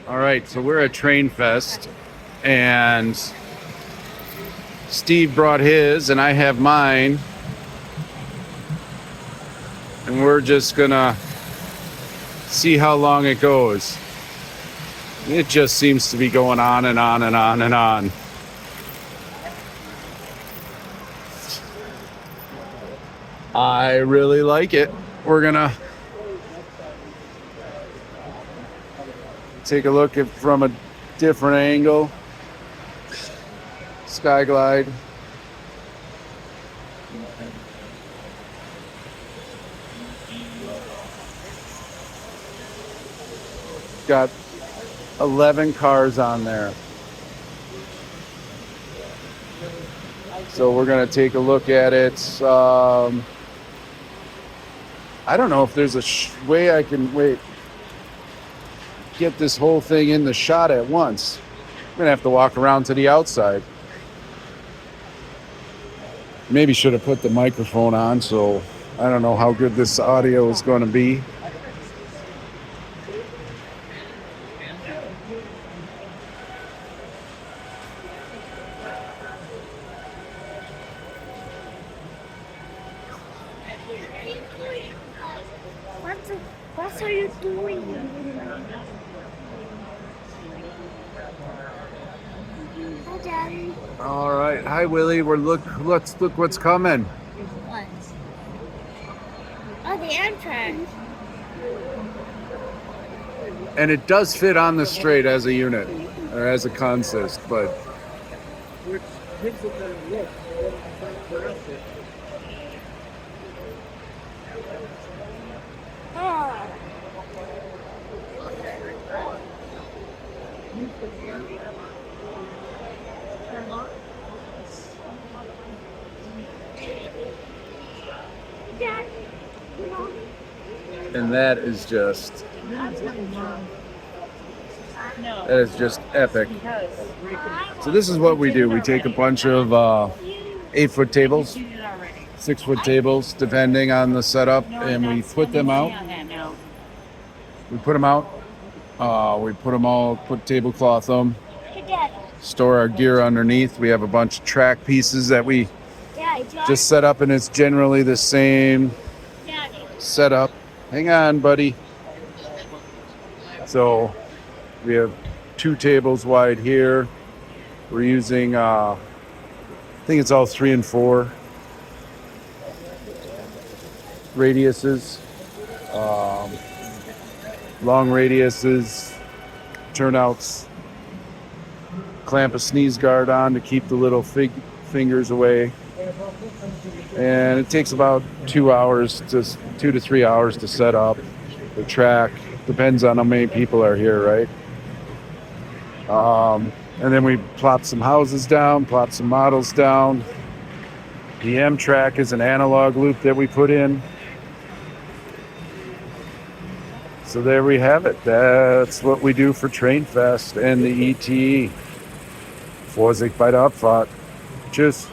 All right, so we're at Train Fest, and Steve brought his, and I have mine, and we're just gonna see how long it goes. It just seems to be going on and on and on and on. I really like it. We're gonna take a look at from a different angle. Skyglide. Got 11 cars on there. So we're gonna take a look at it. I don't know if there's a way I can get this whole thing in the shot at once. I'm gonna have to walk around to the outside. Maybe should have put the microphone on, so I don't know how good this audio is going to be. What are you doing? Hi, Daddy. All right, hi Willie. Let's look what's coming. What? Oh, the Amtrak. And it does fit on the straight as a unit or as a consist, but Oh. and that is just epic. So this is what we do. We take a bunch of 8-foot tables, 6-foot tables, depending on the setup, and we put them out. We put them out. Put tablecloth them, store our gear underneath. We have a bunch of track pieces that we just set up, and it's generally the same setup. Hang on, buddy. So we have 2 tables wide here. We're using, I think it's all 3 and 4 radiuses, long radiuses, turnouts. Clamp a sneeze guard on to keep the little fingers away. And it takes about 2 to 3 hours to set up the track. Depends on how many people are here, right? And then we plop some houses down, plop some models down. The Amtrak is an analog loop that we put in. So there we have it. That's what we do for Train Fest and the ETE. Vorsicht bei der Abfahrt. Tschüss.